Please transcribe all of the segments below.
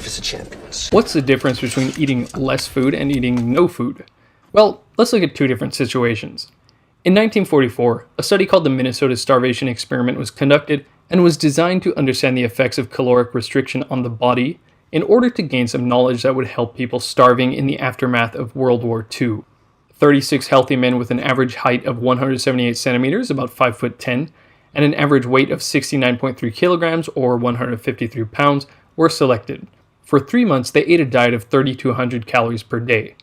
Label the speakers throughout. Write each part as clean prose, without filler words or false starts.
Speaker 1: Breakfast of Champions.
Speaker 2: What's the difference between eating less food and eating no food? Well, let's look at two different situations. In 1944, a study called the Minnesota Starvation Experiment was conducted and was designed to understand the effects of caloric restriction on the body in order to gain some knowledge that would help people starving in the aftermath of World War II. 36 healthy men with an average height of 178 centimeters, about 5'10", and an average weight of 69.3 kilograms or 153 pounds were selected. For 3 months, they ate a diet of 3,200 calories per day.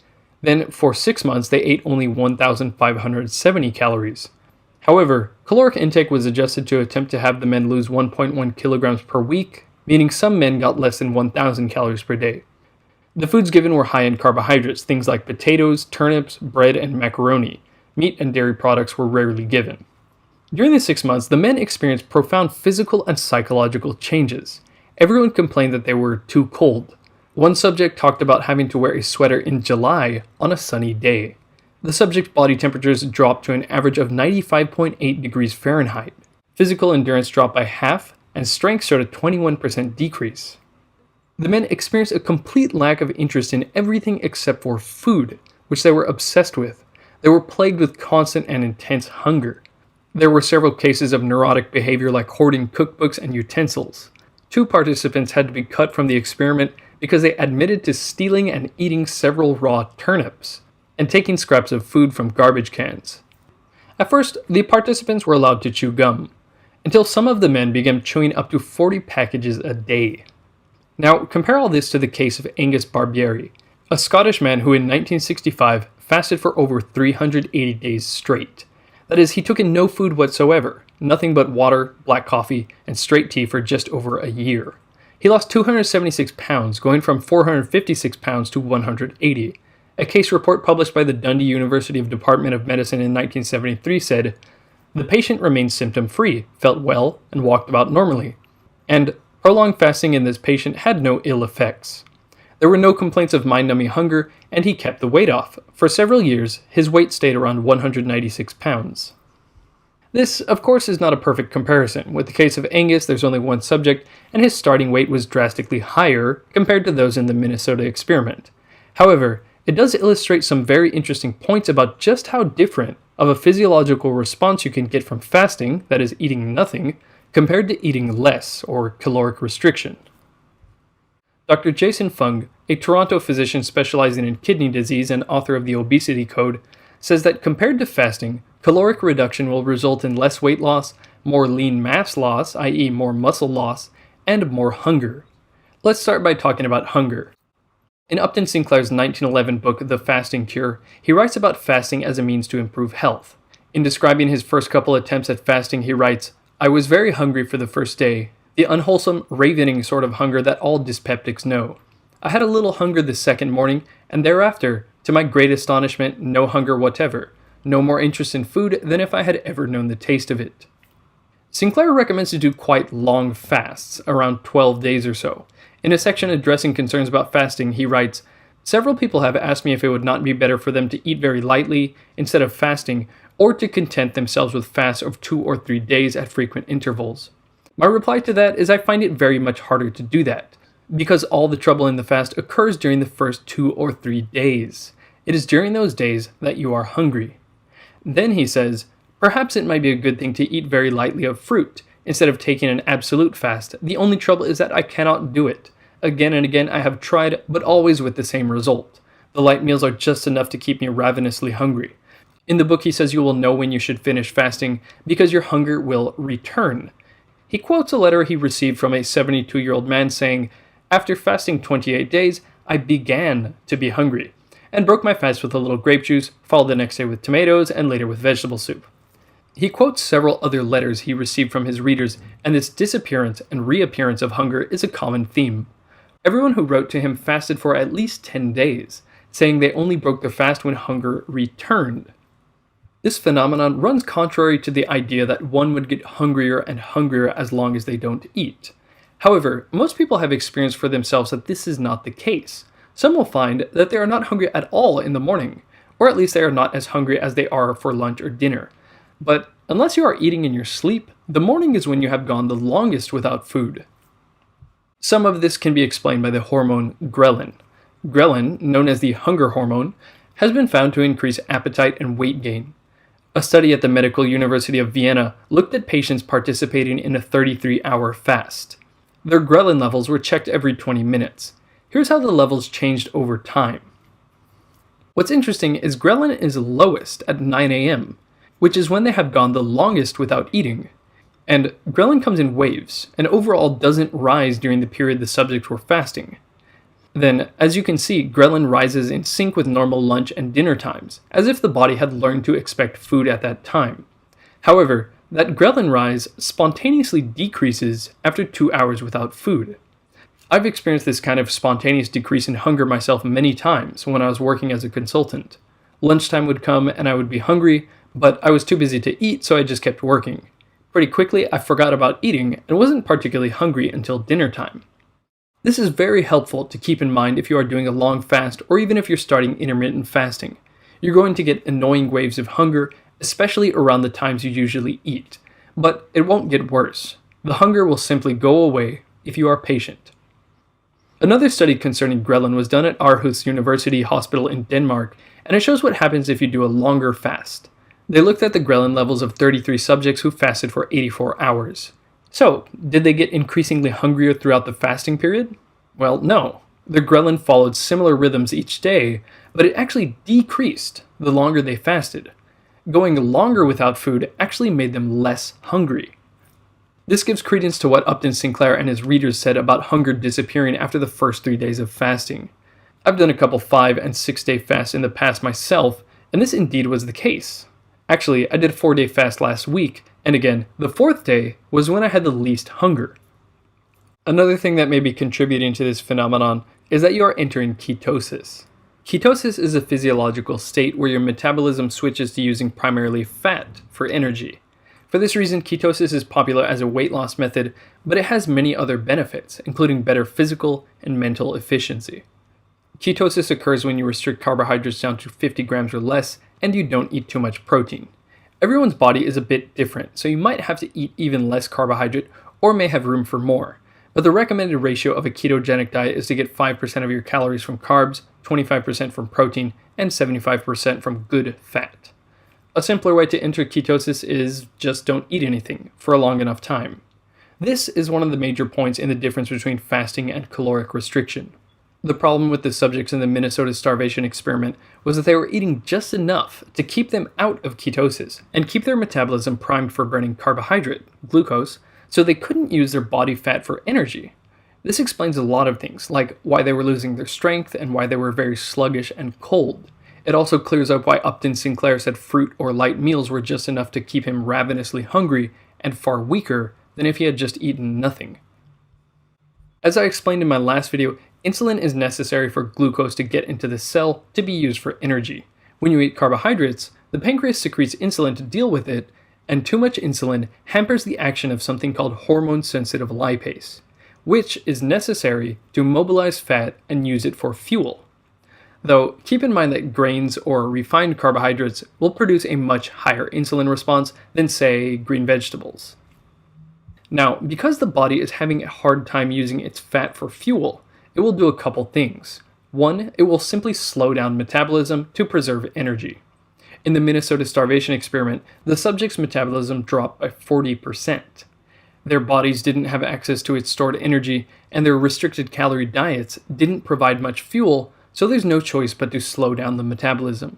Speaker 2: Then, for 6 months, they ate only 1,570 calories. However, caloric intake was adjusted to attempt to have the men lose 1.1 kilograms per week, meaning some men got less than 1,000 calories per day. The foods given were high in carbohydrates, things like potatoes, turnips, bread, and macaroni. Meat and dairy products were rarely given. During the 6 months, the men experienced profound physical and psychological changes. Everyone complained that they were too cold. One subject talked about having to wear a sweater in July on a sunny day. The subject's body temperatures dropped to an average of 95.8 degrees Fahrenheit. Physical endurance dropped by half, and strength showed a 21% decrease. The men experienced a complete lack of interest in everything except for food, which they were obsessed with. They were plagued with constant and intense hunger. There were several cases of neurotic behavior like hoarding cookbooks and utensils. 2 participants had to be cut from the experiment because they admitted to stealing and eating several raw turnips, and taking scraps of food from garbage cans. At first, the participants were allowed to chew gum, until some of the men began chewing up to 40 packages a day. Now, compare all this to the case of Angus Barbieri, a Scottish man who in 1965 fasted for over 380 days straight. That is, he took in no food whatsoever, nothing but water, black coffee, and straight tea for just over a year. He lost 276 pounds, going from 456 pounds to 180. A case report published by the Dundee University Department of Medicine in 1973 said, "The patient remained symptom-free, felt well, and walked about normally." And prolonged fasting in this patient had no ill effects. There were no complaints of mind-numbing hunger, and he kept the weight off. For several years, his weight stayed around 196 pounds. This, of course, is not a perfect comparison. With the case of Angus, there's only one subject, and his starting weight was drastically higher compared to those in the Minnesota experiment. However, it does illustrate some very interesting points about just how different of a physiological response you can get from fasting, that is, eating nothing, compared to eating less, or caloric restriction. Dr. Jason Fung, a Toronto physician specializing in kidney disease and author of the Obesity Code, says that compared to fasting, caloric reduction will result in less weight loss, more lean mass loss, i.e. more muscle loss, and more hunger. Let's start by talking about hunger. In Upton Sinclair's 1911 book, The Fasting Cure, he writes about fasting as a means to improve health. In describing his first couple attempts at fasting, he writes, "I was very hungry for the first day, the unwholesome, ravening sort of hunger that all dyspeptics know. I had a little hunger the second morning, and thereafter, to my great astonishment, no hunger whatever, no more interest in food than if I had ever known the taste of it." Sinclair recommends to do quite long fasts, around 12 days or so. In a section addressing concerns about fasting, he writes, "Several people have asked me if it would not be better for them to eat very lightly instead of fasting, or to content themselves with fasts of 2 or 3 days at frequent intervals. My reply to that is I find it very much harder to do that, because all the trouble in the fast occurs during the first 2 or 3 days. It is during those days that you are hungry." Then he says, "Perhaps it might be a good thing to eat very lightly of fruit, instead of taking an absolute fast. The only trouble is that I cannot do it. Again and again I have tried, but always with the same result. The light meals are just enough to keep me ravenously hungry." In the book he says you will know when you should finish fasting because your hunger will return. He quotes a letter he received from a 72-year-old man saying, "After fasting 28 days, I began to be hungry, and broke my fast with a little grape juice, followed the next day with tomatoes, and later with vegetable soup." He quotes several other letters he received from his readers, and this disappearance and reappearance of hunger is a common theme. Everyone who wrote to him fasted for at least 10 days, saying they only broke their fast when hunger returned. This phenomenon runs contrary to the idea that one would get hungrier and hungrier as long as they don't eat. However, most people have experienced for themselves that this is not the case. Some will find that they are not hungry at all in the morning, or at least they are not as hungry as they are for lunch or dinner. But unless you are eating in your sleep, the morning is when you have gone the longest without food. Some of this can be explained by the hormone ghrelin. Ghrelin, known as the hunger hormone, has been found to increase appetite and weight gain. A study at the Medical University of Vienna looked at patients participating in a 33-hour fast. Their ghrelin levels were checked every 20 minutes. Here's how the levels changed over time. What's interesting is ghrelin is lowest at 9 a.m., which is when they have gone the longest without eating. And ghrelin comes in waves, and overall doesn't rise during the period the subjects were fasting. Then, as you can see, ghrelin rises in sync with normal lunch and dinner times, as if the body had learned to expect food at that time. However, that ghrelin rise spontaneously decreases after 2 hours without food. I've experienced this kind of spontaneous decrease in hunger myself many times when I was working as a consultant. Lunchtime would come and I would be hungry, but I was too busy to eat, so I just kept working. Pretty quickly, I forgot about eating and wasn't particularly hungry until dinner time. This is very helpful to keep in mind if you are doing a long fast or even if you're starting intermittent fasting. You're going to get annoying waves of hunger, especially around the times you usually eat. But it won't get worse. The hunger will simply go away if you are patient. Another study concerning ghrelin was done at Aarhus University Hospital in Denmark, and it shows what happens if you do a longer fast. They looked at the ghrelin levels of 33 subjects who fasted for 84 hours. So, did they get increasingly hungrier throughout the fasting period? Well, no. Their ghrelin followed similar rhythms each day, but it actually decreased the longer they fasted. Going longer without food actually made them less hungry. This gives credence to what Upton Sinclair and his readers said about hunger disappearing after the first 3 days of fasting. I've done a couple 5 and 6 day fasts in the past myself, and this indeed was the case. Actually, I did a 4-day fast last week, and again, the 4th day was when I had the least hunger. Another thing that may be contributing to this phenomenon is that you are entering ketosis. Ketosis is a physiological state where your metabolism switches to using primarily fat for energy. For this reason, ketosis is popular as a weight loss method, but it has many other benefits, including better physical and mental efficiency. Ketosis occurs when you restrict carbohydrates down to 50 grams or less, and you don't eat too much protein. Everyone's body is a bit different, so you might have to eat even less carbohydrate or may have room for more. But the recommended ratio of a ketogenic diet is to get 5% of your calories from carbs, 25% from protein, and 75% from good fat. A simpler way to enter ketosis is just don't eat anything for a long enough time. This is one of the major points in the difference between fasting and caloric restriction. The problem with the subjects in the Minnesota starvation experiment was that they were eating just enough to keep them out of ketosis and keep their metabolism primed for burning carbohydrate, glucose, so they couldn't use their body fat for energy. This explains a lot of things, like why they were losing their strength and why they were very sluggish and cold. It also clears up why Upton Sinclair said fruit or light meals were just enough to keep him ravenously hungry and far weaker than if he had just eaten nothing. As I explained in my last video, insulin is necessary for glucose to get into the cell to be used for energy. When you eat carbohydrates, the pancreas secretes insulin to deal with it, and too much insulin hampers the action of something called hormone-sensitive lipase, which is necessary to mobilize fat and use it for fuel. Though, keep in mind that grains or refined carbohydrates will produce a much higher insulin response than, say, green vegetables. Now, because the body is having a hard time using its fat for fuel, it will do a couple things. One, it will simply slow down metabolism to preserve energy. In the Minnesota starvation experiment, the subject's metabolism dropped by 40%. Their bodies didn't have access to its stored energy, and their restricted calorie diets didn't provide much fuel, so there's no choice but to slow down the metabolism.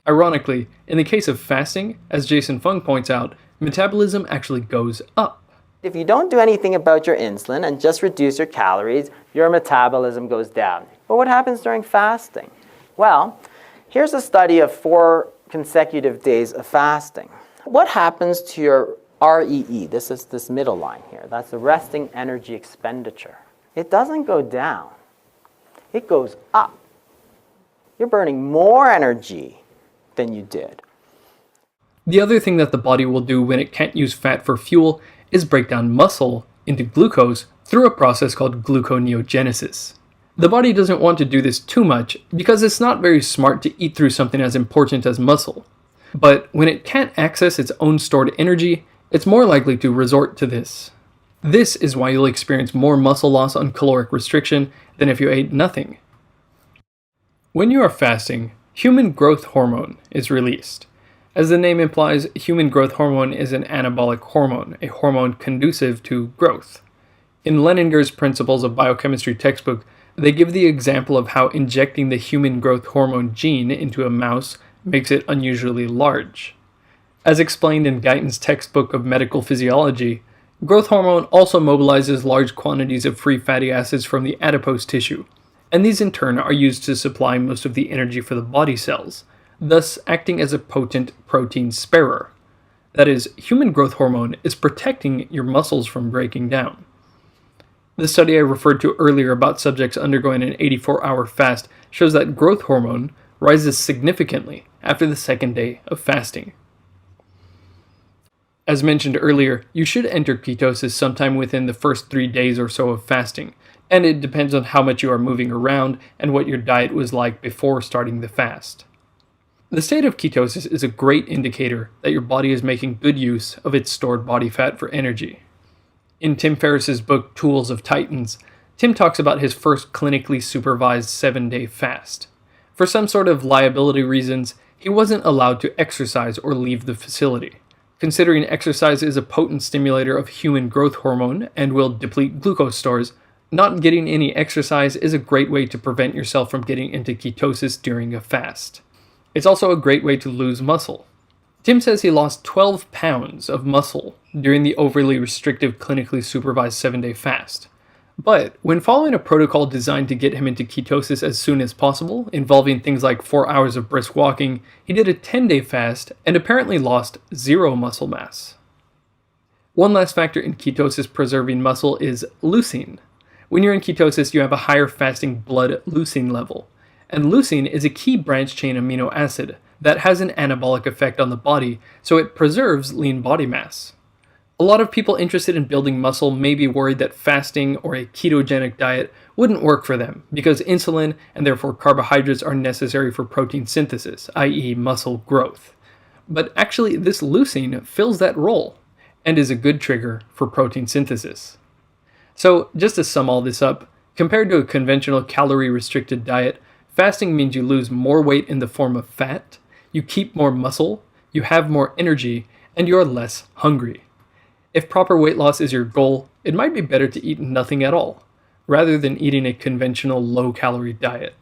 Speaker 2: Ironically, in the case of fasting, as Jason Fung points out, metabolism actually goes up.
Speaker 1: If you don't do anything about your insulin and just reduce your calories, your metabolism goes down. But what happens during fasting? Well, here's a study of 4 consecutive days of fasting. What happens to your REE? This is this middle line here. That's the resting energy expenditure. It doesn't go down. It goes up. You're burning more energy than you did.
Speaker 2: The other thing that the body will do when it can't use fat for fuel is break down muscle into glucose through a process called gluconeogenesis. The body doesn't want to do this too much because it's not very smart to eat through something as important as muscle. But when it can't access its own stored energy, it's more likely to resort to this. This is why you'll experience more muscle loss on caloric restriction than if you ate nothing. When you are fasting, human growth hormone is released. As the name implies, human growth hormone is an anabolic hormone, a hormone conducive to growth. In Leninger's Principles of Biochemistry textbook, they give the example of how injecting the human growth hormone gene into a mouse makes it unusually large. As explained in Guyton's textbook of medical physiology, growth hormone also mobilizes large quantities of free fatty acids from the adipose tissue, and these in turn are used to supply most of the energy for the body cells, thus acting as a potent protein sparer. That is, human growth hormone is protecting your muscles from breaking down. The study I referred to earlier about subjects undergoing an 84-hour fast shows that growth hormone rises significantly after the second day of fasting. As mentioned earlier, you should enter ketosis sometime within the first 3 days or so of fasting, and it depends on how much you are moving around and what your diet was like before starting the fast. The state of ketosis is a great indicator that your body is making good use of its stored body fat for energy. In Tim Ferriss's book Tools of Titans, Tim talks about his first clinically supervised 7-day fast. For some sort of liability reasons, he wasn't allowed to exercise or leave the facility. Considering exercise is a potent stimulator of human growth hormone and will deplete glucose stores, not getting any exercise is a great way to prevent yourself from getting into ketosis during a fast. It's also a great way to lose muscle. Tim says he lost 12 pounds of muscle during the overly restrictive clinically supervised 7-day fast. But when following a protocol designed to get him into ketosis as soon as possible, involving things like 4 hours of brisk walking, he did a 10-day fast and apparently lost 0 muscle mass. One last factor in ketosis preserving muscle is leucine. When you're in ketosis, you have a higher fasting blood leucine level. And leucine is a key branched-chain amino acid that has an anabolic effect on the body, so it preserves lean body mass. A lot of people interested in building muscle may be worried that fasting or a ketogenic diet wouldn't work for them because insulin and therefore carbohydrates are necessary for protein synthesis, i.e. muscle growth. But actually, this leucine fills that role and is a good trigger for protein synthesis. So, just to sum all this up, compared to a conventional calorie-restricted diet, fasting means you lose more weight in the form of fat, you keep more muscle, you have more energy, and you're less hungry. If proper weight loss is your goal, it might be better to eat nothing at all, rather than eating a conventional low-calorie diet.